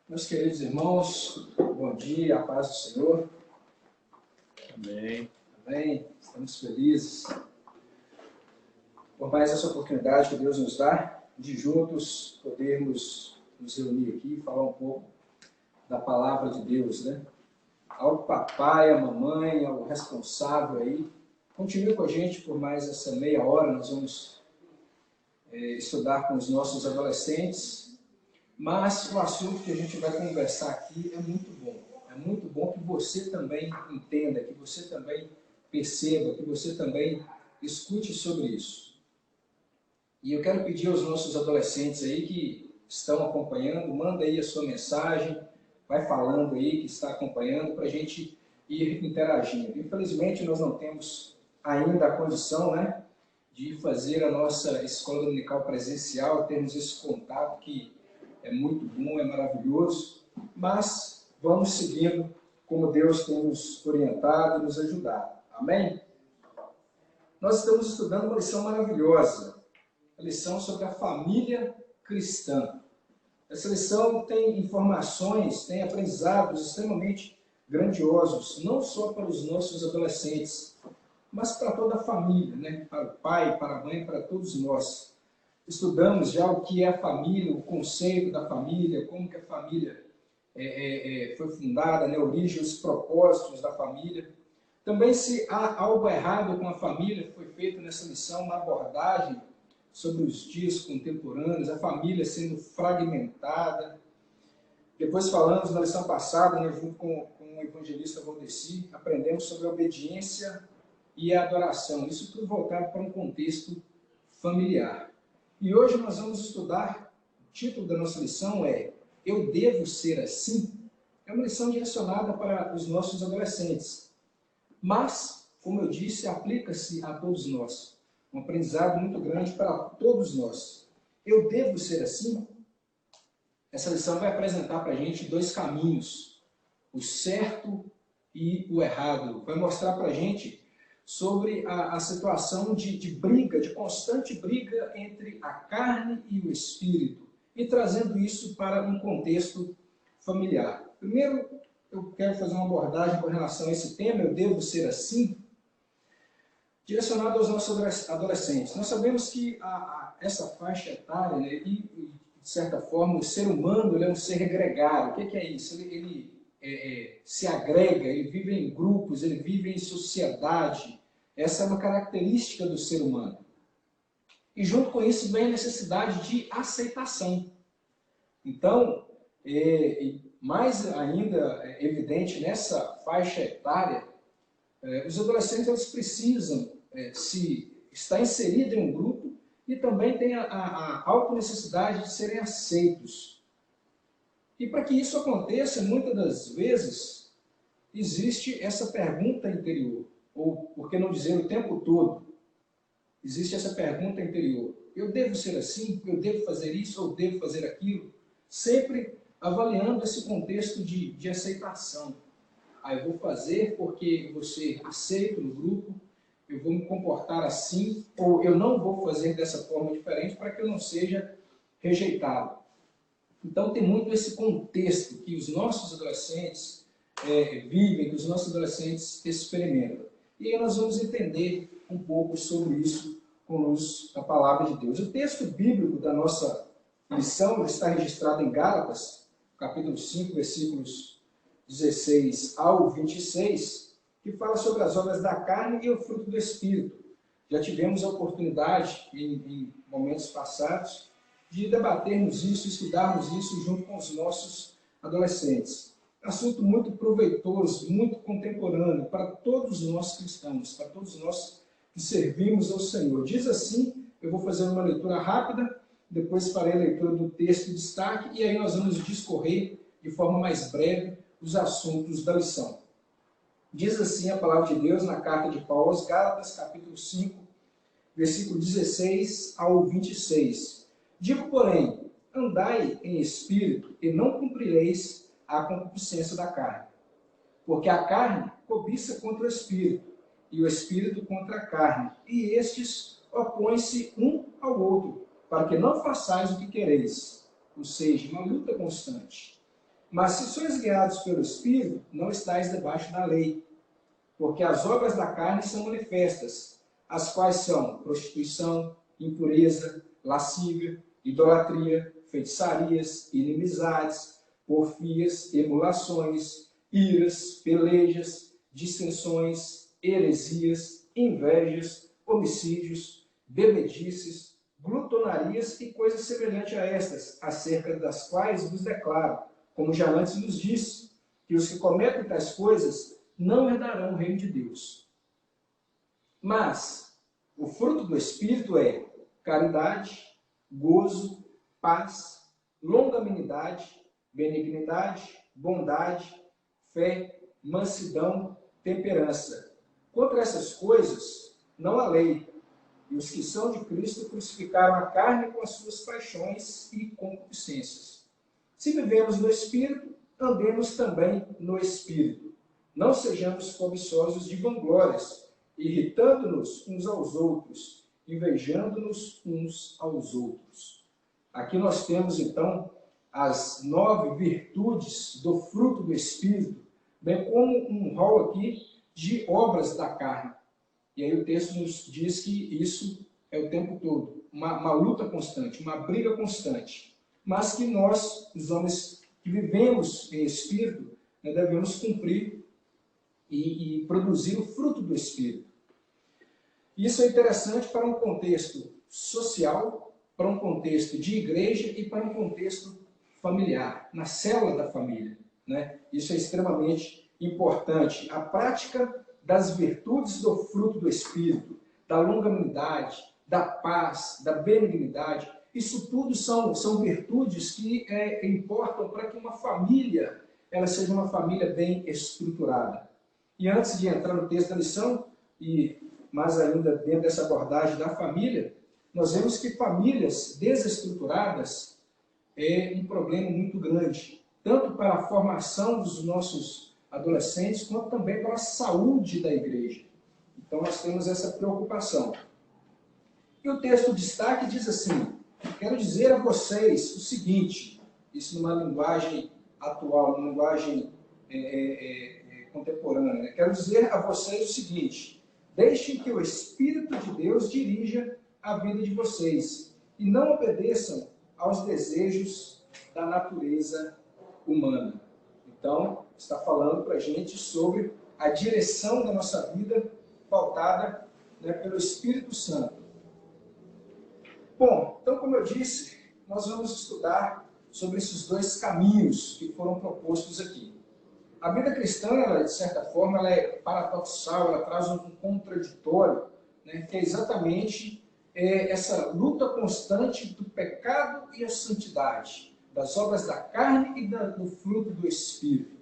Meus queridos irmãos, bom dia, a paz do Senhor. Amém. Amém. Estamos felizes por mais essa oportunidade que Deus nos dá de juntos podermos nos reunir aqui e falar um pouco da palavra de Deus, né? Ao papai, à mamãe, ao responsável aí, continue com a gente por mais essa meia hora. Nós vamos estudar com os nossos adolescentes. Mas o assunto que a gente vai conversar aqui é muito bom. É muito bom que você também entenda, que você também perceba, que você também escute sobre isso. E eu quero pedir aos nossos adolescentes aí que estão acompanhando, manda aí a sua mensagem, vai falando aí que está acompanhando para a gente ir interagindo. Infelizmente nós não temos ainda a condição, né, de fazer a nossa escola dominical presencial, termos esse contato que é muito bom, é maravilhoso, mas vamos seguindo como Deus tem nos orientado e nos ajudado. Amém? Nós estamos estudando uma lição maravilhosa, a lição sobre a família cristã. Essa lição tem informações, tem aprendizados extremamente grandiosos, não só para os nossos adolescentes, mas para toda a família, né? Para o pai, para a mãe, para todos nós. Estudamos já o que é a família, o conceito da família, como que a família foi fundada, né? A origem, os propósitos da família. Também se há algo errado com a família, foi feito nessa lição uma abordagem sobre os dias contemporâneos, a família sendo fragmentada. Depois falamos na lição passada, né, junto com o evangelista Valdeci, aprendemos sobre a obediência e a adoração. Isso tudo voltado para um contexto familiar. E hoje nós vamos estudar, o título da nossa lição é Eu Devo Ser Assim? É uma lição direcionada para os nossos adolescentes. Mas, como eu disse, aplica-se a todos nós. Um aprendizado muito grande para todos nós. Eu devo ser assim? Essa lição vai apresentar para a gente dois caminhos, o certo e o errado. Vai mostrar para a gente sobre a situação de briga, de constante briga entre a carne e o espírito, e trazendo isso para um contexto familiar. Primeiro, eu quero fazer uma abordagem com relação a esse tema, eu devo ser assim, direcionado aos nossos adolescentes. Nós sabemos que essa faixa etária, né, e, de certa forma, o ser humano ele é um ser gregário. O que é isso? Ele se agrega, ele vive em grupos, ele vive em sociedade. Essa é uma característica do ser humano. E junto com isso vem a necessidade de aceitação. Então, mais ainda evidente nessa faixa etária, os adolescentes eles precisam estar inseridos em um grupo e também tem a auto-necessidade de serem aceitos. E para que isso aconteça, muitas das vezes, existe essa pergunta interior, ou, por que não dizer, o tempo todo, existe essa pergunta interior. Eu devo ser assim? Eu devo fazer isso? Ou devo fazer aquilo? Sempre avaliando esse contexto de aceitação. Eu vou fazer porque eu vou ser aceito no grupo, eu vou me comportar assim, ou eu não vou fazer dessa forma diferente para que eu não seja rejeitado. Então tem muito esse contexto que os nossos adolescentes vivem, que os nossos adolescentes experimentam. E aí nós vamos entender um pouco sobre isso com a luz da palavra de Deus. O texto bíblico da nossa lição está registrado em Gálatas, capítulo 5, versículos 16 ao 26, que fala sobre as obras da carne e o fruto do Espírito. Já tivemos a oportunidade, em momentos passados, de debatermos isso, estudarmos isso junto com os nossos adolescentes. Assunto muito proveitoso, muito contemporâneo para todos nós cristãos, para todos nós que servimos ao Senhor. Diz assim, eu vou fazer uma leitura rápida, depois farei a leitura do texto em destaque, e aí nós vamos discorrer de forma mais breve os assuntos da lição. Diz assim a palavra de Deus na carta de Paulo aos Gálatas, capítulo 5, versículo 16 ao 26. Digo, porém, andai em espírito e não cumprireis a concupiscência da carne. Porque a carne cobiça contra o espírito, e o espírito contra a carne, e estes opõem-se um ao outro, para que não façais o que quereis. Ou seja, uma luta constante. Mas se sois guiados pelo Espírito, não estáis debaixo da lei. Porque as obras da carne são manifestas, as quais são prostituição, impureza, lascívia, idolatria, feitiçarias, inimizades, porfias, emulações, iras, pelejas, dissensões, heresias, invejas, homicídios, bebedices, glutonarias e coisas semelhantes a estas, acerca das quais vos declaro, como já antes nos disse, que os que cometem tais coisas não herdarão o reino de Deus. Mas o fruto do Espírito é caridade, gozo, paz, longanimidade, benignidade, bondade, fé, mansidão, temperança. Contra essas coisas não há lei. E os que são de Cristo crucificaram a carne com as suas paixões e concupiscências. Se vivemos no Espírito, andemos também no Espírito. Não sejamos cobiçosos de vanglórias, irritando-nos uns aos outros, invejando-nos uns aos outros. Aqui nós temos, então, as 9 virtudes do fruto do Espírito, bem como um rol aqui de obras da carne. E aí o texto nos diz que isso é o tempo todo, uma luta constante, uma briga constante. Mas que nós, os homens que vivemos em Espírito, devemos cumprir e produzir o fruto do Espírito. Isso é interessante para um contexto social, para um contexto de igreja e para um contexto familiar, na célula da família. Isso é extremamente importante. A prática das virtudes do fruto do Espírito, da longanimidade, da paz, da benignidade, isso tudo são virtudes que importam para que uma família ela seja uma família bem estruturada. E antes de entrar no texto da lição, e mais ainda dentro dessa abordagem da família, nós vemos que famílias desestruturadas é um problema muito grande, tanto para a formação dos nossos adolescentes, quanto também para a saúde da igreja. Então nós temos essa preocupação. E o texto destaque diz assim: quero dizer a vocês o seguinte, isso numa linguagem atual, numa linguagem contemporânea, quero dizer a vocês o seguinte: deixem que o Espírito de Deus dirija a vida de vocês e não obedeçam aos desejos da natureza humana. Então, está falando para a gente sobre a direção da nossa vida pautada pelo Espírito Santo. Bom, então, como eu disse, nós vamos estudar sobre esses 2 caminhos que foram propostos aqui. A vida cristã, ela, de certa forma, ela é paradoxal, ela traz um contraditório, que é exatamente essa luta constante do pecado e a santidade, das obras da carne e do fruto do Espírito.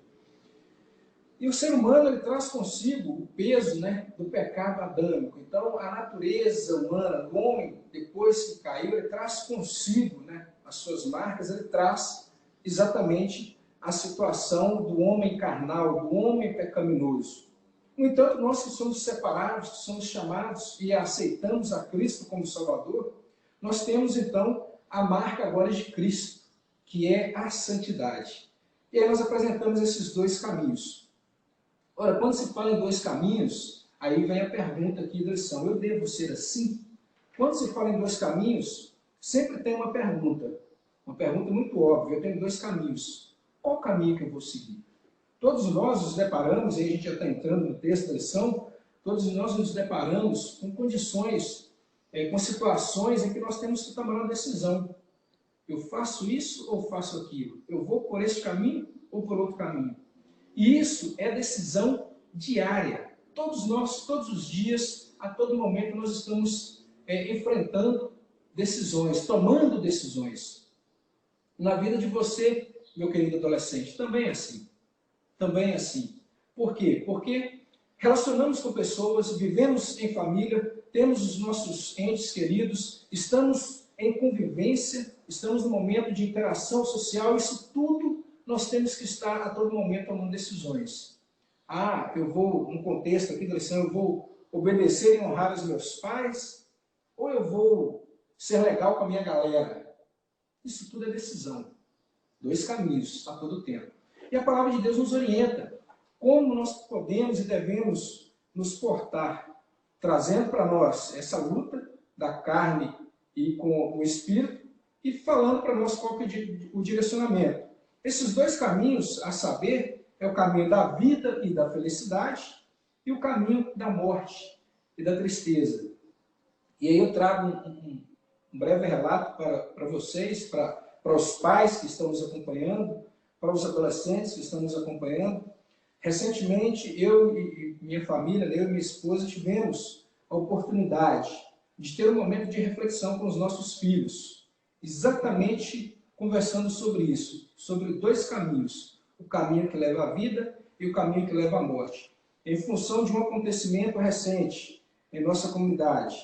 E o ser humano ele traz consigo o peso do pecado adâmico. Então, a natureza humana, o homem, depois que caiu, ele traz consigo as suas marcas, ele traz exatamente a situação do homem carnal, do homem pecaminoso. No entanto, nós que somos separados, que somos chamados e aceitamos a Cristo como Salvador, nós temos então a marca agora de Cristo, que é a santidade. E aí nós apresentamos esses 2 caminhos. Ora, quando se fala em 2 caminhos, aí vem a pergunta aqui da lição: eu devo ser assim? Quando se fala em 2 caminhos, sempre tem uma pergunta muito óbvia: eu tenho 2 caminhos. Qual caminho que eu vou seguir? Todos nós nos deparamos, e a gente já está entrando no texto da lição, todos nós nos deparamos com condições, com situações em que nós temos que tomar uma decisão. Eu faço isso ou faço aquilo? Eu vou por esse caminho ou por outro caminho? E isso é decisão diária. Todos nós, todos os dias, a todo momento, nós estamos enfrentando decisões, tomando decisões. Na vida de você, meu querido adolescente, também é assim. Também é assim. Por quê? Porque relacionamos com pessoas, vivemos em família, temos os nossos entes queridos, estamos em convivência, estamos no momento de interação social, isso tudo nós temos que estar a todo momento tomando decisões. Eu vou, no contexto aqui da lição, eu vou obedecer e honrar os meus pais, ou eu vou ser legal com a minha galera? Isso tudo é decisão. 2 caminhos a todo tempo. E a palavra de Deus nos orienta como nós podemos e devemos nos portar, trazendo para nós essa luta da carne e com o Espírito, e falando para nós qual que é o direcionamento. Esses dois caminhos, a saber, é o caminho da vida e da felicidade, e o caminho da morte e da tristeza. E aí eu trago um breve relato para vocês, para os pais que estão nos acompanhando, para os adolescentes que estão nos acompanhando. Recentemente, eu e minha família, eu e minha esposa, tivemos a oportunidade de ter um momento de reflexão com os nossos filhos, exatamente conversando sobre isso, sobre dois caminhos, o caminho que leva à vida e o caminho que leva à morte, em função de um acontecimento recente em nossa comunidade,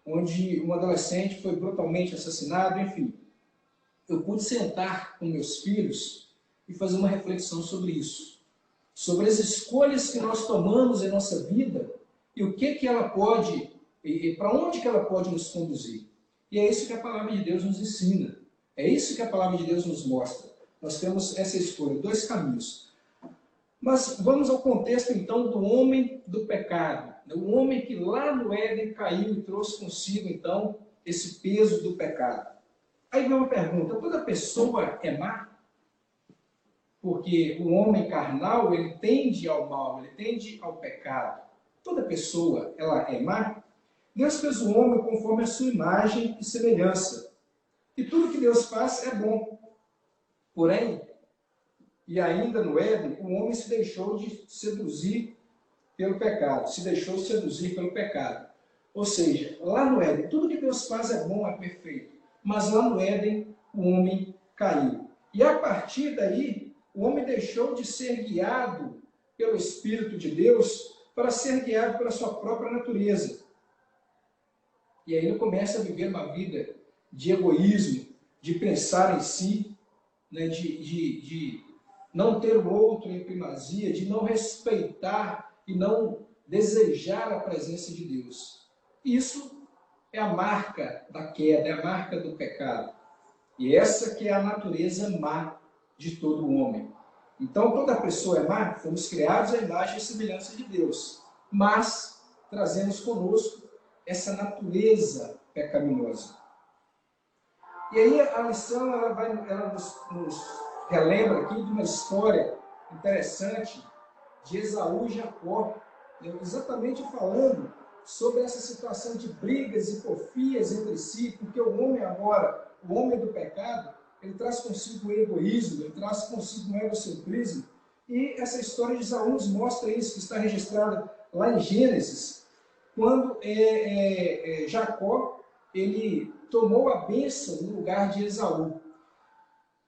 onde um adolescente foi brutalmente assassinado, enfim. Eu pude sentar com meus filhos e fazer uma reflexão sobre isso, sobre as escolhas que nós tomamos em nossa vida e o que ela pode, e para onde que ela pode nos conduzir. E é isso que a palavra de Deus nos ensina, é isso que a palavra de Deus nos mostra. Nós temos essa escolha, dois caminhos. Mas vamos ao contexto então do homem do pecado, o homem que lá no Éden caiu e trouxe consigo então esse peso do pecado. Aí vem uma pergunta: toda pessoa é má? Porque o homem carnal, ele tende ao mal, ele tende ao pecado. Toda pessoa, ela é má? Deus fez o homem conforme a sua imagem e semelhança. E tudo que Deus faz é bom. Porém, e ainda no Éden, o homem se deixou de seduzir pelo pecado. Se deixou seduzir pelo pecado. Ou seja, lá no Éden, tudo que Deus faz é bom, é perfeito. Mas lá no Éden, o homem caiu. E a partir daí, o homem deixou de ser guiado pelo Espírito de Deus para ser guiado pela sua própria natureza. E aí ele começa a viver uma vida de egoísmo, de pensar em si, né, de não ter o outro em primazia, de não respeitar e não desejar a presença de Deus. Isso é a marca da queda, é a marca do pecado. E essa que é a natureza má de todo homem. Então, toda pessoa é má, fomos criados à imagem e semelhança de Deus, mas trazemos conosco essa natureza pecaminosa. E aí a lição ela nos relembra aqui de uma história interessante de Esaú e Jacó, exatamente falando sobre essa situação de brigas e porfias entre si, porque o homem agora, o homem do pecado, ele traz consigo o egoísmo, ele traz consigo o egocentrismo, e essa história de Esaú nos mostra isso, que está registrada lá em Gênesis, quando Jacó, ele tomou a bênção no lugar de Esaú.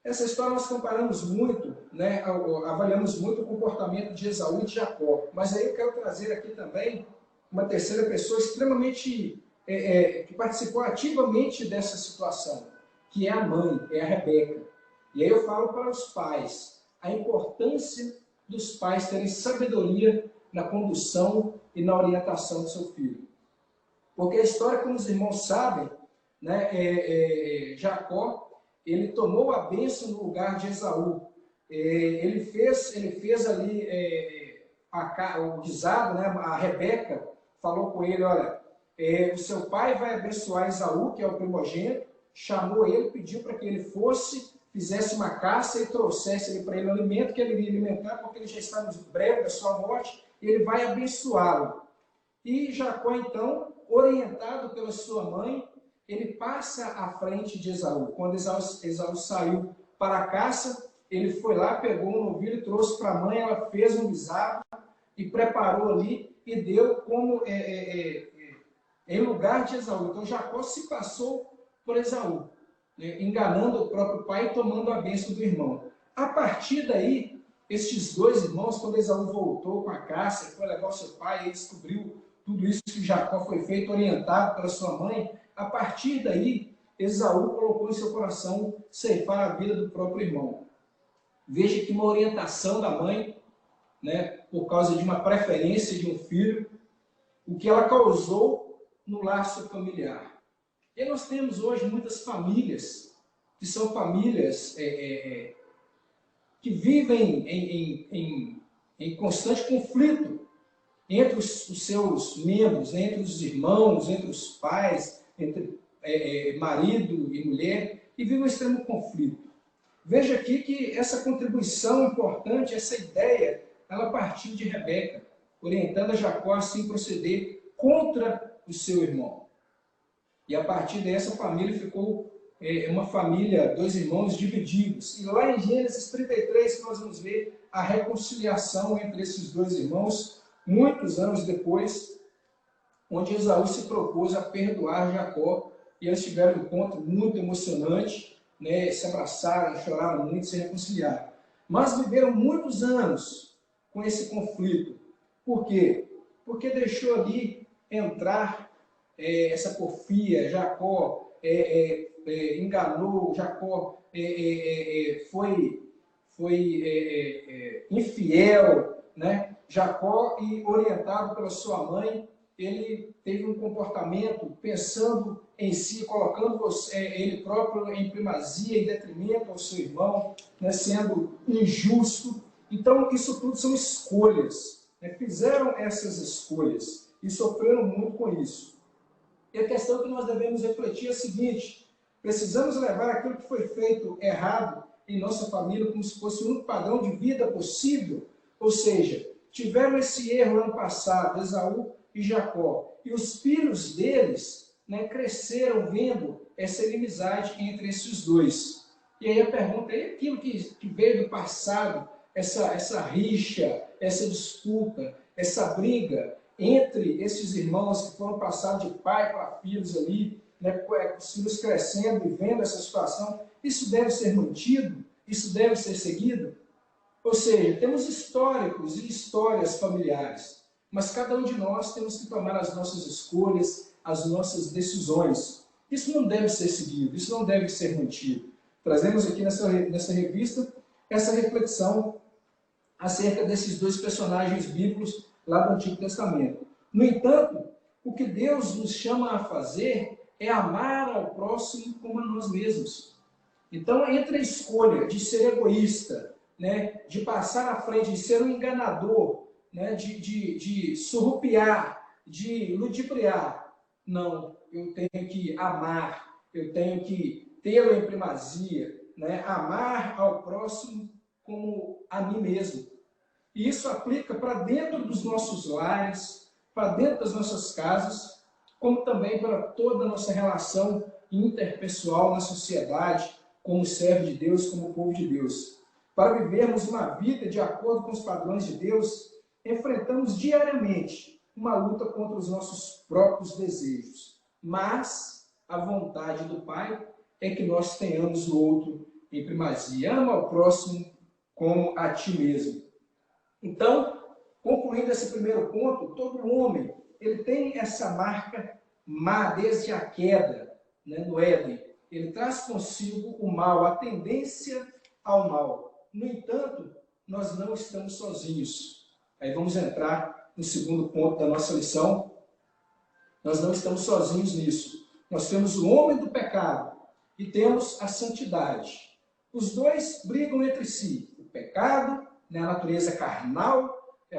Essa história nós comparamos muito, né, avaliamos muito o comportamento de Esaú e de Jacó, mas aí eu quero trazer aqui também uma terceira pessoa extremamente, que participou ativamente dessa situação, que é a mãe, é a Rebeca. E aí eu falo para os pais, a importância dos pais terem sabedoria na condução e na orientação do seu filho. Porque a história, como os irmãos sabem, né, Jacó, ele tomou a bênção no lugar de Esaú. Ele fez ali o guisado, né, a Rebeca falou com ele, olha, o seu pai vai abençoar Esaú, que é o primogênito, chamou ele, pediu para que ele fosse, fizesse uma caça e trouxesse ele para ele o alimento que ele iria alimentar, porque ele já está no breve da sua morte, e ele vai abençoá-lo. E Jacó, então, orientado pela sua mãe, ele passa à frente de Esaú. Quando Esaú saiu para a caça, ele foi lá, pegou um novilho, trouxe para a mãe, ela fez um guisado e preparou ali e deu como em lugar de Esaú. Então Jacó se passou por Esaú, né, enganando o próprio pai e tomando a bênção do irmão. A partir daí, estes dois irmãos, quando Esaú voltou com a caça, foi levar o seu pai, ele descobriu tudo isso que Jacó foi feito, orientado pela sua mãe. A partir daí, Esaú colocou em seu coração ceifar a vida do próprio irmão. Veja que uma orientação da mãe, né, por causa de uma preferência de um filho, o que ela causou no laço familiar. E nós temos hoje muitas famílias, que são famílias que vivem em constante conflito entre os seus membros, entre os irmãos, entre os pais, entre marido e mulher, e vivem um extremo conflito. Veja aqui que essa contribuição importante, essa ideia, ela partiu de Rebeca, orientando a Jacó a assim proceder contra o seu irmão. E a partir dessa família ficou uma família, dois irmãos divididos. E lá em Gênesis 33 nós vamos ver a reconciliação entre esses dois irmãos, muitos anos depois, onde Esaú se propôs a perdoar Jacó, e eles tiveram um encontro muito emocionante, né? Se abraçaram, choraram muito, se reconciliaram. Mas viveram muitos anos com esse conflito. Por quê? Porque deixou ali entrar essa porfia. Jacó enganou, Jacó foi infiel, né? Jacó, orientado pela sua mãe, ele teve um comportamento pensando em si, colocando ele próprio em primazia, em detrimento ao seu irmão, né, sendo injusto. Então, isso tudo são escolhas, né? Fizeram essas escolhas e sofreram muito com isso. E a questão que nós devemos refletir é a seguinte: precisamos levar aquilo que foi feito errado em nossa família como se fosse um padrão de vida possível. Ou seja, tiveram esse erro ano passado, Esaú e Jacó, e os filhos deles, né, cresceram vendo essa inimizade entre esses dois. E aí a pergunta é: aquilo que veio do passado, essa rixa, essa disputa, essa briga entre esses irmãos que foram passados de pai para filhos ali, né, os filhos crescendo e vendo essa situação, isso deve ser mantido? Isso deve ser seguido? Ou seja, temos históricos e histórias familiares, mas cada um de nós temos que tomar as nossas escolhas, as nossas decisões. Isso não deve ser seguido, isso não deve ser mantido. Trazemos aqui nessa revista essa reflexão acerca desses dois personagens bíblicos lá do Antigo Testamento. No entanto, o que Deus nos chama a fazer é amar ao próximo como a nós mesmos. Então, entre a escolha de ser egoísta, né, de passar à frente, de ser um enganador, né, de surrupiar, de ludibriar, não, eu tenho que amar, eu tenho que tê-lo em primazia, né, amar ao próximo como a mim mesmo. E isso aplica para dentro dos nossos lares, para dentro das nossas casas, como também para toda a nossa relação interpessoal na sociedade, como servo de Deus, como povo de Deus. Para vivermos uma vida de acordo com os padrões de Deus, enfrentamos diariamente uma luta contra os nossos próprios desejos. Mas a vontade do Pai é que nós tenhamos o outro em primazia. Ama ao próximo como a ti mesmo. Então, concluindo esse primeiro ponto, todo homem ele tem essa marca má desde a queda, né, no Éden. Ele traz consigo o mal, a tendência ao mal. No entanto, nós não estamos sozinhos. Aí vamos entrar no segundo ponto da nossa lição. Nós não estamos sozinhos nisso. Nós temos o homem do pecado e temos a santidade. Os dois brigam entre si. O pecado, né, a natureza carnal,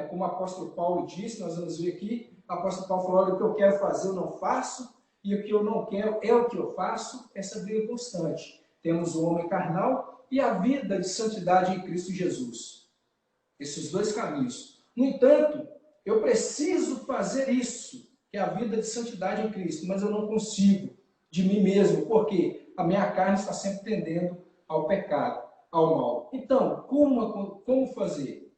como o apóstolo Paulo disse, nós vamos ver aqui, o apóstolo Paulo falou: olha, o que eu quero fazer eu não faço, e o que eu não quero é o que eu faço. Essa briga constante. Temos o homem carnal e a vida de santidade em Cristo Jesus. Esses dois caminhos. No entanto, eu preciso fazer isso, que é a vida de santidade em Cristo, mas eu não consigo de mim mesmo, porque a minha carne está sempre tendendo ao pecado, ao mal. Então, como fazer?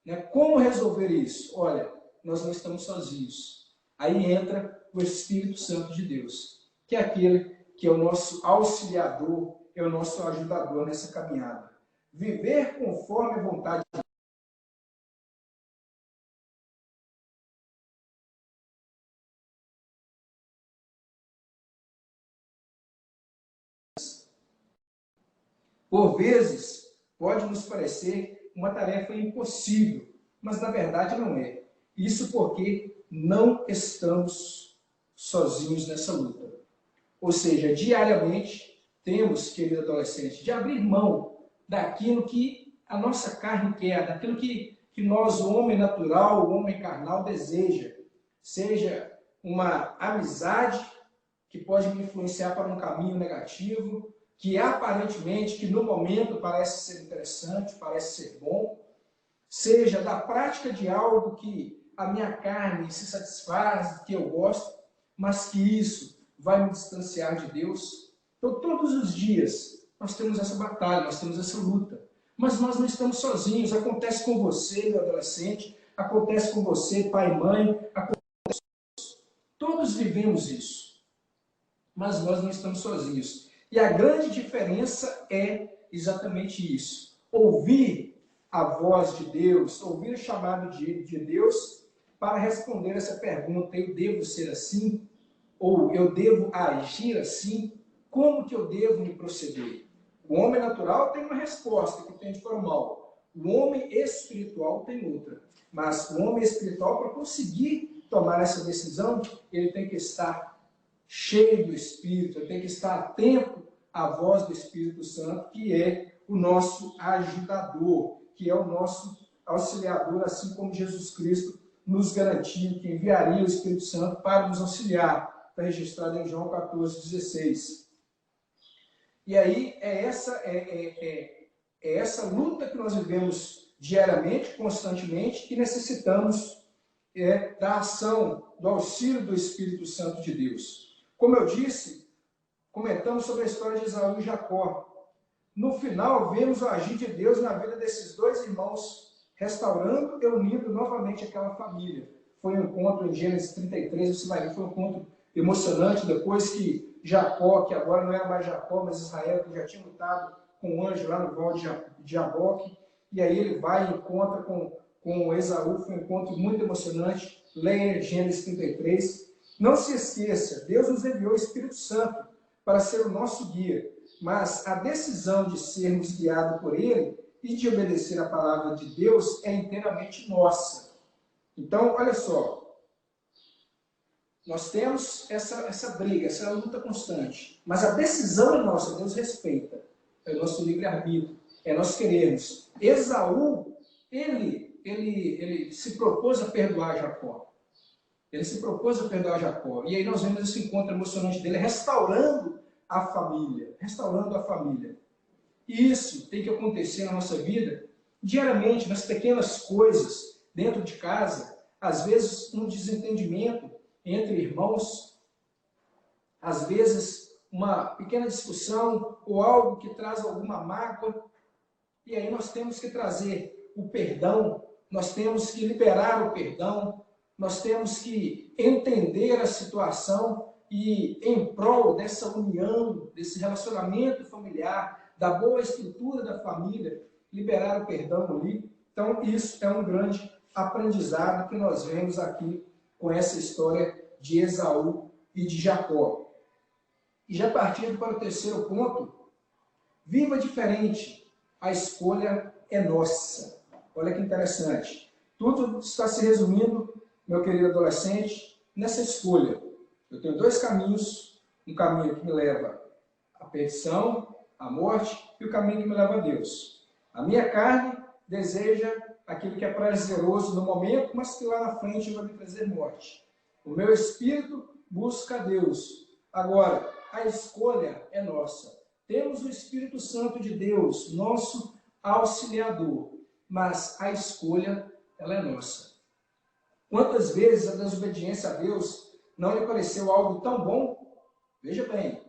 Né? Como resolver isso? Olha, nós não estamos sozinhos. Aí entra o Espírito Santo de Deus, que é aquele que é o nosso auxiliador, é o nosso ajudador nessa caminhada. Viver conforme a vontade de Deus. Por vezes, pode nos parecer uma tarefa impossível, mas na verdade não é. Isso porque não estamos sozinhos nessa luta. Ou seja, diariamente temos, querido adolescente, de abrir mão daquilo que a nossa carne quer, daquilo que nós, o homem natural, o homem carnal, deseja. Seja uma amizade que pode me influenciar para um caminho negativo, que aparentemente, que no momento parece ser interessante, parece ser bom, seja da prática de algo que a minha carne se satisfaz, que eu gosto, mas que isso vai me distanciar de Deus. Então, todos os dias, nós temos essa batalha, nós temos essa luta. Mas nós não estamos sozinhos. Acontece com você, meu adolescente, acontece com você, pai e mãe, acontece. Todos vivemos isso. Mas nós não estamos sozinhos. E a grande diferença é exatamente isso. Ouvir a voz de Deus, ouvir o chamado de Deus para responder essa pergunta: eu devo ser assim? Ou eu devo agir assim? Como que eu devo me proceder? O homem natural tem uma resposta que tende para o mal. O homem espiritual tem outra. Mas o homem espiritual, para conseguir tomar essa decisão, ele tem que estar cheio do Espírito, ele tem que estar atento à voz do Espírito Santo, que é o nosso ajudador, que é o nosso auxiliador, assim como Jesus Cristo nos garantiu que enviaria o Espírito Santo para nos auxiliar. Está registrado em João 14,16. E aí é essa luta que nós vivemos diariamente, constantemente, que necessitamos da ação, do auxílio do Espírito Santo de Deus. Como eu disse, comentamos sobre a história de Esaú e Jacó. No final, vemos o agir de Deus na vida desses dois irmãos, restaurando e unindo novamente aquela família. Foi um encontro em Gênesis 33, você vai ver, foi um encontro emocionante, depois que Jacó, que agora não é mais Jacó, mas Israel, que já tinha lutado com o anjo lá no val de Jaboque, e aí ele vai e encontra com Esaú, foi um encontro muito emocionante. Leia Gênesis 33. Não se esqueça, Deus nos enviou o Espírito Santo para ser o nosso guia, mas a decisão de sermos guiados por Ele e de obedecer a palavra de Deus é inteiramente nossa. Então, olha só, nós temos essa briga, essa luta constante, mas a decisão é nossa, Deus respeita, é o nosso livre-arbítrio, é nós queremos. Esaú, ele se propôs a perdoar Jacó. Ele se propôs a perdoar Jacó. E aí nós vemos esse encontro emocionante dele, restaurando a família. Restaurando a família. E isso tem que acontecer na nossa vida diariamente, nas pequenas coisas, dentro de casa. Às vezes, um desentendimento entre irmãos. Às vezes, uma pequena discussão ou algo que traz alguma mágoa. E aí nós temos que trazer o perdão, nós temos que liberar o perdão, nós temos que entender a situação e, em prol dessa união, desse relacionamento familiar, da boa estrutura da família, liberar o perdão ali. Então, isso é um grande aprendizado que nós vemos aqui com essa história de Esaú e de Jacó. E já partindo para o terceiro ponto, viva diferente, a escolha é nossa. Olha que interessante. Tudo está se resumindo, meu querido adolescente, nessa escolha. Eu tenho dois caminhos, um caminho que me leva à perdição, à morte, e o caminho que me leva a Deus. A minha carne deseja aquilo que é prazeroso no momento, mas que lá na frente vai me trazer morte. O meu espírito busca a Deus. Agora, a escolha é nossa. Temos o Espírito Santo de Deus, nosso auxiliador, mas a escolha, ela é nossa. Quantas vezes a desobediência a Deus não lhe pareceu algo tão bom? Veja bem,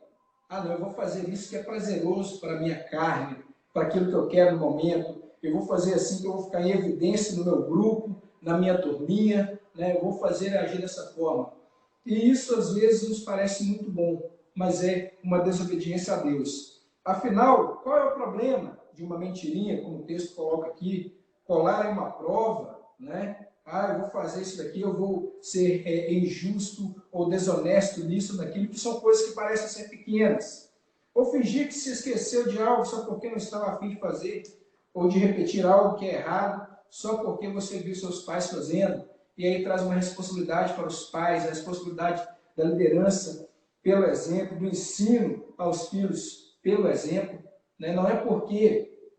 não, eu vou fazer isso que é prazeroso para a minha carne, para aquilo que eu quero no momento, eu vou fazer assim que eu vou ficar em evidência no meu grupo, na minha turminha, né? Eu vou fazer agir dessa forma. E isso às vezes nos parece muito bom, mas é uma desobediência a Deus. Afinal, qual é o problema de uma mentirinha, como o texto coloca aqui, colar em uma prova, né? Eu vou fazer isso daqui, eu vou ser injusto ou desonesto nisso, naquilo, que são coisas que parecem ser pequenas. Ou fingir que se esqueceu de algo só porque não estava a fim de fazer, ou de repetir algo que é errado só porque você viu seus pais fazendo, e aí traz uma responsabilidade para os pais, a responsabilidade da liderança pelo exemplo, do ensino aos filhos pelo exemplo, né? Não é porque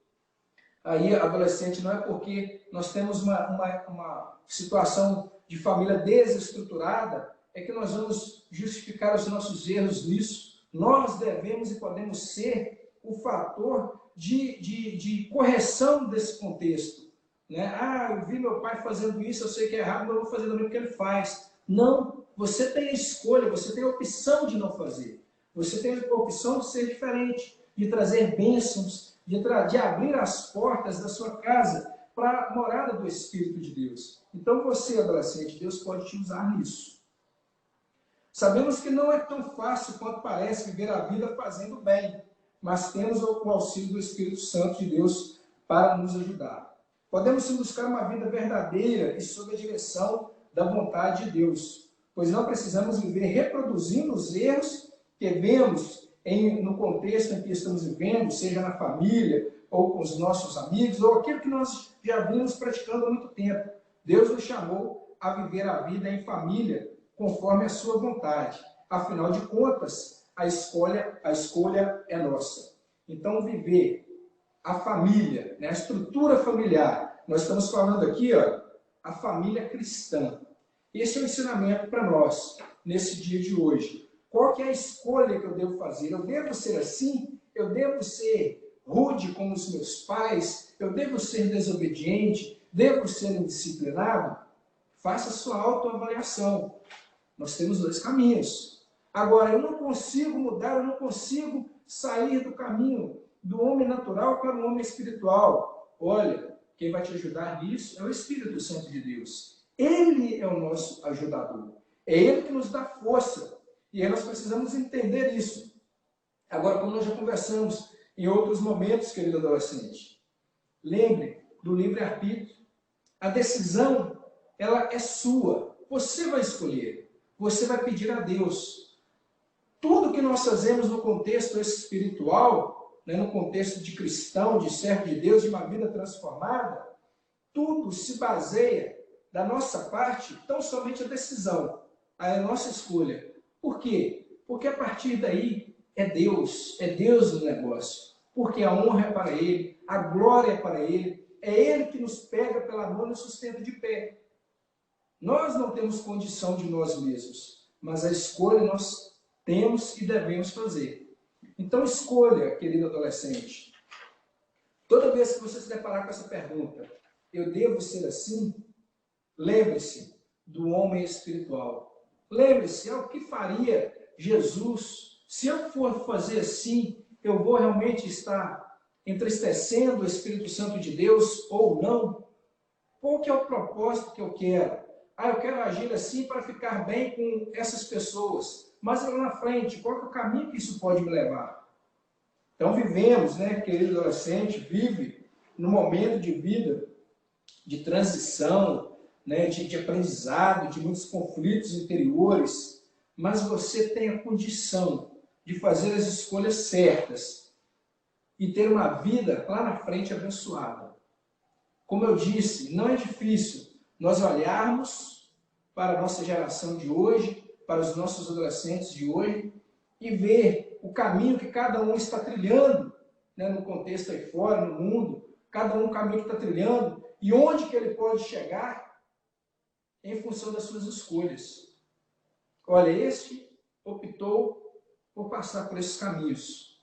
aí adolescente, não é porque nós temos uma situação de família desestruturada, é que nós vamos justificar os nossos erros nisso. Nós devemos e podemos ser o fator de correção desse contexto. Né? Ah, eu vi meu pai fazendo isso, eu sei que é errado, mas eu vou fazer também porque ele faz. Não, você tem a escolha, você tem a opção de não fazer. Você tem a opção de ser diferente, de trazer bênçãos, de abrir as portas da sua casa para a morada do Espírito de Deus. Então você, adolescente, Deus pode te usar nisso. Sabemos que não é tão fácil quanto parece viver a vida fazendo bem, mas temos o auxílio do Espírito Santo de Deus para nos ajudar. Podemos sim buscar uma vida verdadeira e sob a direção da vontade de Deus, pois não precisamos viver reproduzindo os erros que vemos no contexto em que estamos vivendo, seja na família, ou com os nossos amigos, ou aquilo que nós já vimos praticando há muito tempo. Deus nos chamou a viver a vida em família, conforme a sua vontade. Afinal de contas, a escolha é nossa. Então, viver a família, né, a estrutura familiar, nós estamos falando aqui, a família cristã. Esse é o ensinamento para nós, nesse dia de hoje. Qual que é a escolha que eu devo fazer? Eu devo ser assim? Eu devo ser rude como os meus pais? Eu devo ser desobediente? Devo ser indisciplinado? Faça a sua autoavaliação. Nós temos dois caminhos. Agora, eu não consigo mudar, eu não consigo sair do caminho do homem natural para o homem espiritual. Olha, quem vai te ajudar nisso é o Espírito Santo de Deus. Ele é o nosso ajudador. É Ele que nos dá força. E aí nós precisamos entender isso. Agora, como nós já conversamos em outros momentos, querido adolescente, lembre do livre-arbítrio. A decisão, ela é sua. Você vai escolher. Você vai pedir a Deus. Tudo que nós fazemos no contexto espiritual, né, no contexto de cristão, de servo de Deus, de uma vida transformada, tudo se baseia, da nossa parte, tão somente a decisão, a nossa escolha. Por quê? Porque a partir daí é Deus no negócio. Porque a honra é para Ele, a glória é para Ele, é Ele que nos pega pela mão e nos sustenta de pé. Nós não temos condição de nós mesmos, mas a escolha nós temos e devemos fazer. Então escolha, querido adolescente. Toda vez que você se deparar com essa pergunta, eu devo ser assim? Lembre-se do homem espiritual. Lembre-se, o que faria Jesus? Se eu for fazer assim, eu vou realmente estar entristecendo o Espírito Santo de Deus ou não? Qual que é o propósito que eu quero? Eu quero agir assim para ficar bem com essas pessoas. Mas lá na frente, qual que é o caminho que isso pode me levar? Então vivemos, né, querido adolescente, vive num momento de vida, de transição, né, de aprendizado, de muitos conflitos interiores, mas você tem a condição de fazer as escolhas certas e ter uma vida lá na frente abençoada. Como eu disse, não é difícil nós olharmos para a nossa geração de hoje, para os nossos adolescentes de hoje, e ver o caminho que cada um está trilhando, né, no contexto aí fora, no mundo, cada um o caminho que está trilhando, e onde que ele pode chegar, em função das suas escolhas. Olha, este optou por passar por esses caminhos.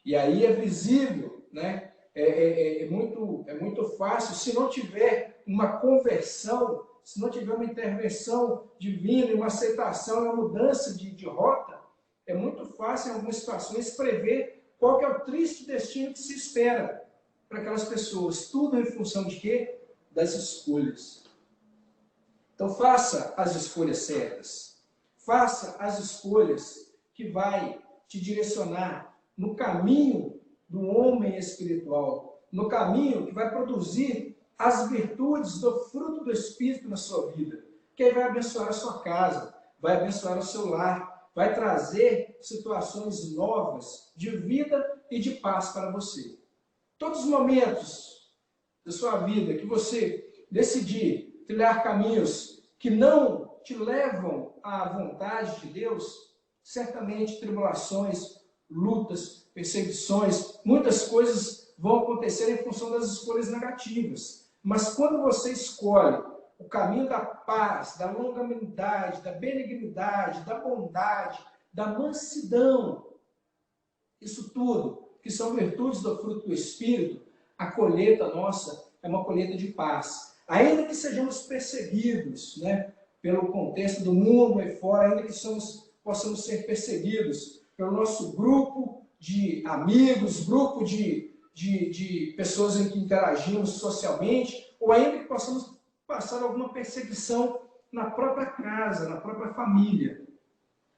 E aí é visível, né? É muito fácil, se não tiver uma conversão, se não tiver uma intervenção divina, uma aceitação, uma mudança de rota, é muito fácil em algumas situações prever qual que é o triste destino que se espera para aquelas pessoas. Tudo em função de quê? Das escolhas. Então faça as escolhas certas. Faça as escolhas que vai te direcionar no caminho do homem espiritual, no caminho que vai produzir as virtudes do fruto do Espírito na sua vida, que vai abençoar a sua casa, vai abençoar o seu lar, vai trazer situações novas de vida e de paz para você. Todos os momentos da sua vida que você decidir trilhar caminhos que não te levam à vontade de Deus, certamente tribulações, lutas, perseguições, muitas coisas vão acontecer em função das escolhas negativas. Mas quando você escolhe o caminho da paz, da longanimidade, da benignidade, da bondade, da mansidão, isso tudo, que são virtudes do fruto do Espírito, a colheita nossa é uma colheita de paz. Ainda que sejamos perseguidos, né, pelo contexto do mundo aí fora, ainda que possamos ser perseguidos pelo nosso grupo de amigos, grupo de pessoas em que interagimos socialmente, ou ainda que possamos passar alguma perseguição na própria casa, na própria família.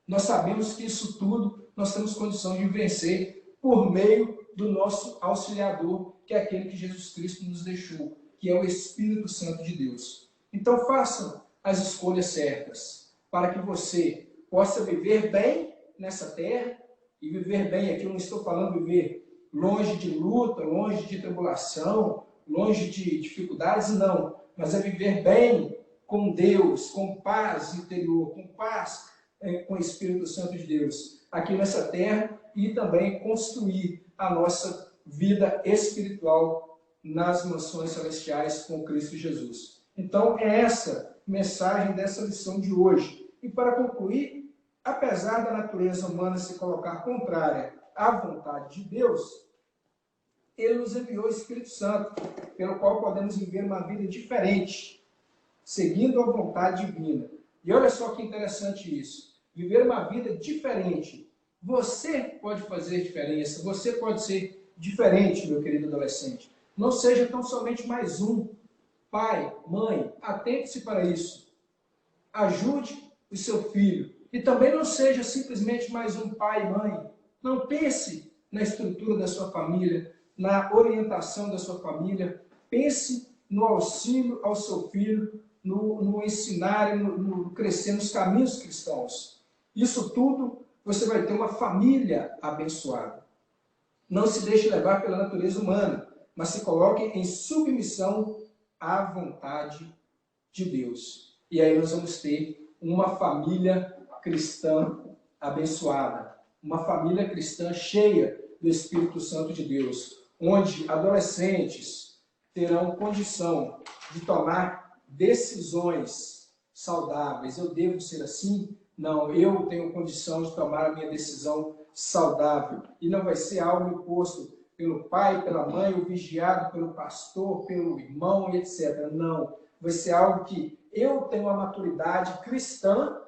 Nós sabemos que isso tudo nós temos condição de vencer por meio do nosso auxiliador, que é aquele que Jesus Cristo nos deixou, que é o Espírito Santo de Deus. Então façam as escolhas certas, para que você possa viver bem nessa terra, e viver bem aqui, eu não estou falando viver longe de luta, longe de tribulação, longe de dificuldades, não, mas é viver bem com Deus, com paz interior, com paz com o Espírito Santo de Deus, aqui nessa terra, e também construir a nossa vida espiritual nas mansões celestiais com Cristo Jesus. Então, é essa mensagem dessa lição de hoje. E para concluir, apesar da natureza humana se colocar contrária à vontade de Deus, Ele nos enviou o Espírito Santo, pelo qual podemos viver uma vida diferente, seguindo a vontade divina. E olha só que interessante isso. Viver uma vida diferente. Você pode fazer diferença, você pode ser diferente, meu querido adolescente. Não seja tão somente mais um. Pai, mãe, atente-se para isso. Ajude o seu filho. E também não seja simplesmente mais um pai e mãe. Não pense na estrutura da sua família, na orientação da sua família. Pense no auxílio ao seu filho, no ensinar, no crescer nos caminhos cristãos. Isso tudo, você vai ter uma família abençoada. Não se deixe levar pela natureza humana, mas se coloque em submissão à vontade de Deus. E aí nós vamos ter uma família cristã abençoada, uma família cristã cheia do Espírito Santo de Deus, onde adolescentes terão condição de tomar decisões saudáveis. Eu devo ser assim? Não, eu tenho condição de tomar a minha decisão saudável. E não vai ser algo imposto pelo pai, pela mãe, ou vigiado pelo pastor, pelo irmão, etc. Não, vai ser algo que eu tenho a maturidade cristã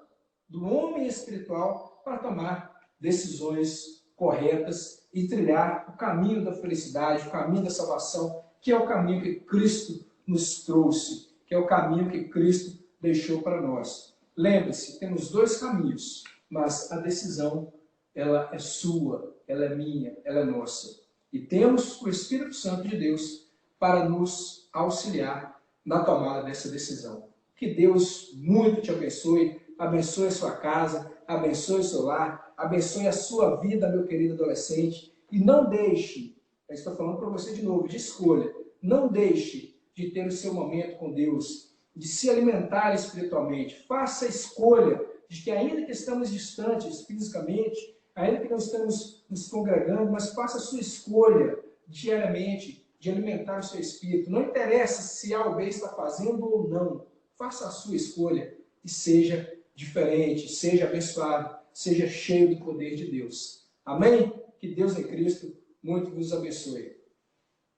do homem espiritual para tomar decisões corretas e trilhar o caminho da felicidade, o caminho da salvação, que é o caminho que Cristo nos trouxe, que é o caminho que Cristo deixou para nós. Lembre-se, temos dois caminhos, mas a decisão, ela é sua, ela é minha, ela é nossa. E temos o Espírito Santo de Deus para nos auxiliar na tomada dessa decisão. Que Deus muito te abençoe, abençoe a sua casa, abençoe o seu lar, abençoe a sua vida, meu querido adolescente. E não deixe, eu estou falando para você de novo, de escolha, não deixe de ter o seu momento com Deus, de se alimentar espiritualmente. Faça a escolha de que ainda que estamos distantes fisicamente, ainda que não estamos nos congregando, mas faça a sua escolha diariamente de alimentar o seu espírito. Não interessa se A ou B está fazendo ou não. Faça a sua escolha e seja diferente, seja abençoado, seja cheio do poder de Deus. Amém? Que Deus em Cristo muito vos abençoe.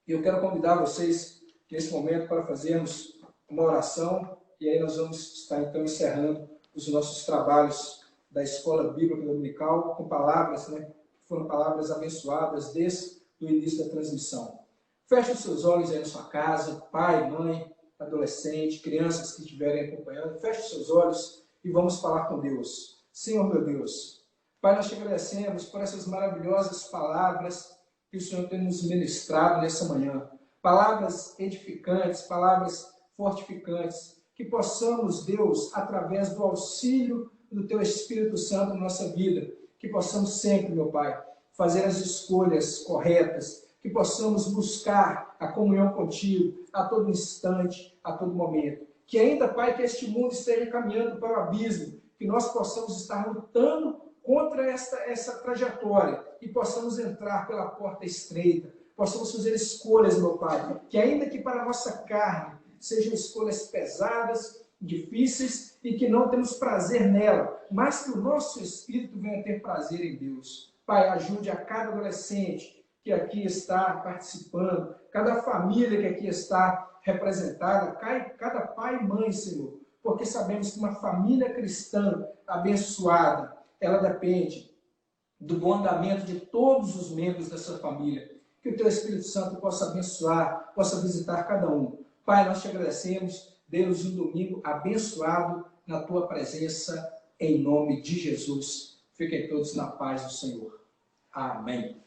E eu quero convidar vocês nesse momento para fazermos uma oração, e aí nós vamos estar então encerrando os nossos trabalhos da Escola Bíblica Dominical com palavras, que foram palavras abençoadas desde o início da transmissão. Feche os seus olhos aí na sua casa, pai, mãe, adolescente, crianças que estiverem acompanhando, feche os seus olhos e vamos falar com Deus. Senhor meu Deus, Pai, nós te agradecemos por essas maravilhosas palavras que o Senhor tem nos ministrado nessa manhã. Palavras edificantes, palavras fortificantes, que possamos, Deus, através do auxílio do Teu Espírito Santo na nossa vida, que possamos sempre, meu Pai, fazer as escolhas corretas, que possamos buscar a comunhão contigo a todo instante, a todo momento. Que ainda, Pai, que este mundo esteja caminhando para o abismo, que nós possamos estar lutando contra essa trajetória e possamos entrar pela porta estreita, possamos fazer escolhas, meu Pai, que ainda que para a nossa carne sejam escolhas pesadas, difíceis e que não temos prazer nela, mas que o nosso espírito venha ter prazer em Deus. Pai, ajude a cada adolescente que aqui está participando, cada família que aqui está representada, cada pai e mãe, Senhor, porque sabemos que uma família cristã abençoada, ela depende do bom andamento de todos os membros dessa família. Que o Teu Espírito Santo possa abençoar, possa visitar cada um. Pai, nós te agradecemos, dê-nos um domingo abençoado na Tua presença, em nome de Jesus. Fiquem todos na paz do Senhor. Amém.